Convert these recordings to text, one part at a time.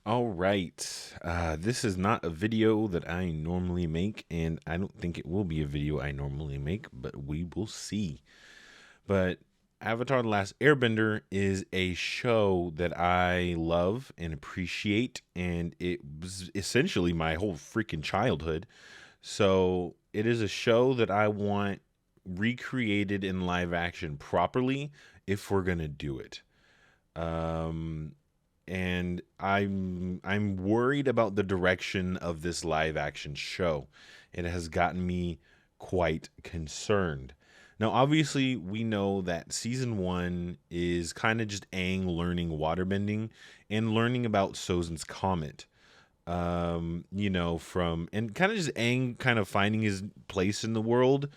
All right. This is not a video that I normally make, and I don't think it will be a video I normally make, but we will see. But Avatar The Last Airbender is a show that I love and appreciate, and it was essentially my whole freaking childhood. So it is a show that I want recreated in live action properly if we're going to do it. Um, and I'm worried about the direction of this live action show. It has gotten me quite concerned. Now, obviously, we know that season one is kind of just Aang learning waterbending and learning about Sozin's comet. From and kind of just Aang kind of finding his place in the world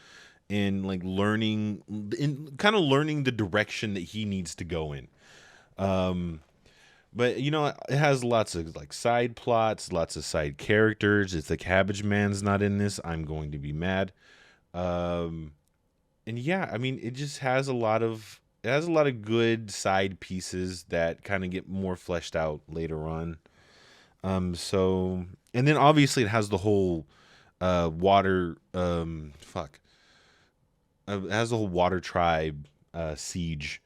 and like learning the direction that he needs to go in. Um, but it has lots of like side plots, lots of side characters. If the Cabbage Man's not in this, I'm going to be mad. Um, and yeah, I mean, it has a lot of good side pieces that kind of get more fleshed out later on. And then obviously it has the whole water it has the whole water tribe siege,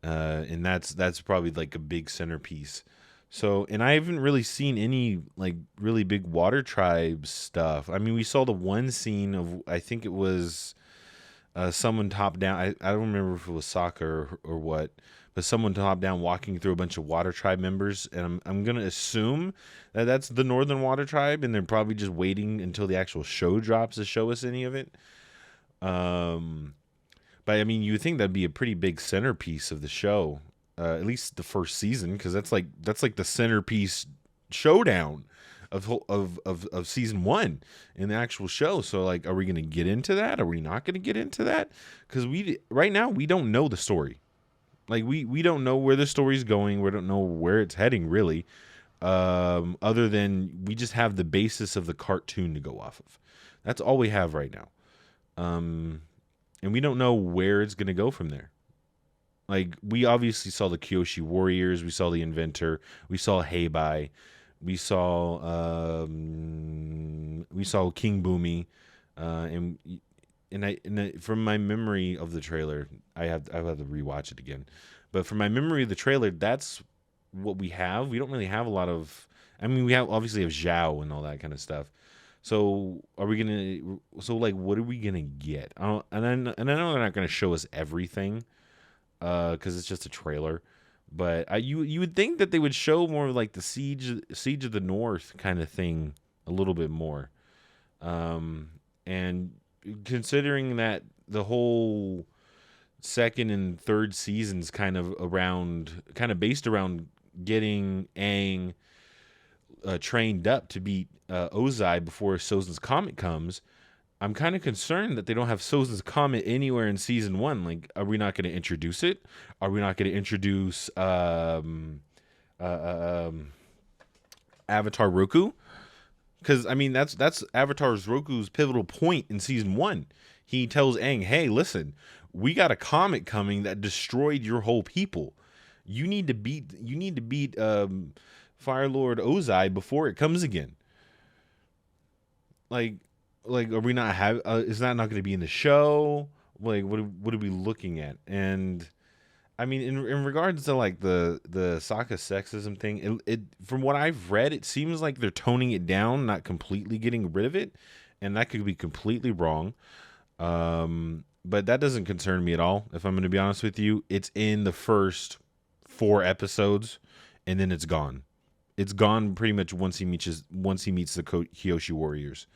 and that's probably like a big centerpiece. So, and I haven't really seen any like really big water tribe stuff. I mean, we saw the one scene of I think it was someone top down. I don't remember if it was soccer or what, but someone top down walking through a bunch of water tribe members, and I'm gonna assume that that's the Northern Water Tribe, and they're probably just waiting until the actual show drops to show us any of it. Um, but I mean, you would think that'd be a pretty big centerpiece of the show, at least the first season, because that's like the centerpiece showdown of season one in the actual show. So like, are we gonna get into that? Are we not gonna get into that? Because we right now we don't know the story. Like we don't know where the story's going. We don't know where it's heading really. Other than we just have the basis of the cartoon to go off of. That's all we have right now. Um, and we don't know where it's gonna go from there. Like we obviously saw the Kyoshi Warriors, we saw the Inventor, we saw Heibai, we saw King Boomy, and from my memory of the trailer, I have to rewatch it again, but from my memory of the trailer, that's what we have. We don't really have a lot of. I mean, we have obviously have Zhao and all that kind of stuff. So are we gonna? So like, what are we gonna get? I don't, and I know they're not gonna show us everything, because it's just a trailer. But you would think that they would show more of like the siege of the North kind of thing a little bit more. And considering that the whole second and third seasons kind of based around getting Aang trained up to beat Ozai before Sozin's Comet comes, I'm kind of concerned that they don't have Sozin's Comet anywhere in season one. Like, are we not going to introduce it? Are we not going to introduce uh, uh, um, Avatar Roku? Because I mean, that's Avatar's Roku's pivotal point in season one. He tells Aang, "Hey, listen, we got a comet coming that destroyed your whole people. You need to beat Fire Lord Ozai before it comes again." Like, are we not have? Is that not going to be in the show? Like, what are we looking at? And I mean, in regards to like the Sokka sexism thing, it from what I've read, it seems like they're toning it down, not completely getting rid of it, and that could be completely wrong. But that doesn't concern me at all. If I'm going to be honest with you, it's in the first four episodes, and then it's gone. It's gone pretty much once he meets the Kyoshi Warriors.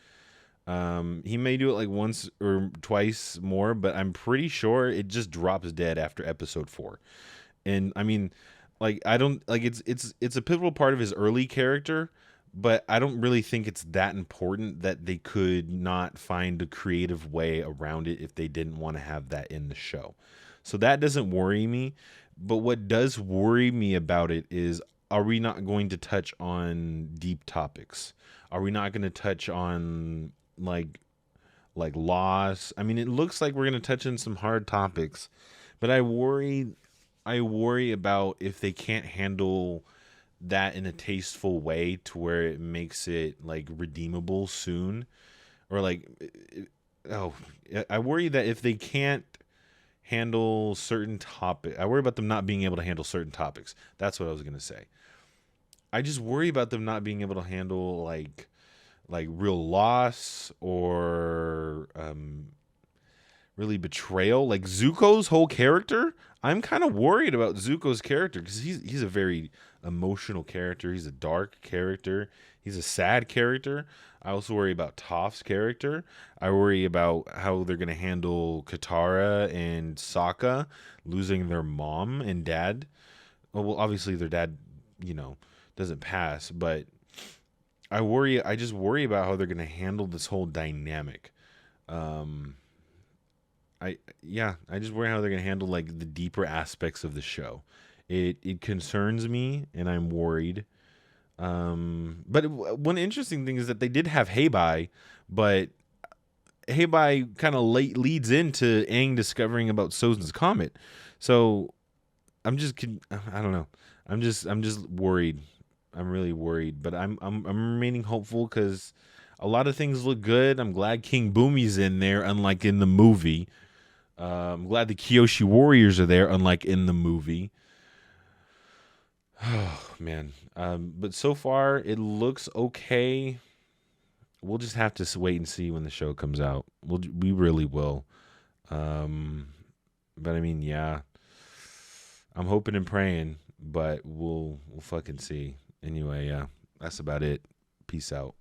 He may do it like once or twice more, but I'm pretty sure it just drops dead after episode four. And I mean, like I don't like it's a pivotal part of his early character, but I don't really think it's that important that they could not find a creative way around it if they didn't want to have that in the show. So that doesn't worry me. But what does worry me about it is, are we not going to touch on deep topics? Are we not going to touch on like loss? I mean, it looks like we're going to touch on some hard topics, but I worry about if they can't handle that in a tasteful way to where it makes it like redeemable soon, or like, oh, I worry that if they can't handle certain topic, I worry about them not being able to handle certain topics. That's what I was gonna say. I just worry about them not being able to handle like real loss or really betrayal. Like Zuko's whole character, I'm kind of worried about Zuko's character because he's a very emotional character. He's a dark character. He's a sad character. I also worry about Toph's character. I worry about how they're gonna handle Katara and Sokka losing their mom and dad. Well, obviously their dad, you know, doesn't pass, but I just worry about how they're gonna handle this whole dynamic. Um, I just worry how they're gonna handle like the deeper aspects of the show. It concerns me, and I'm worried. But one interesting thing is that they did have Heibai, but Heibai kind of leads into Aang discovering about Sozin's comet. So I don't know. I'm just worried. I'm really worried, but I'm remaining hopeful because a lot of things look good. I'm glad King Boomy's in there, unlike in the movie. I'm glad the Kyoshi Warriors are there, unlike in the movie. Oh man, but so far it looks okay. We'll just have to wait and see when the show comes out. We really will. Um, but I mean, yeah, I'm hoping and praying, but we'll fucking see. Anyway, yeah, that's about it. Peace out.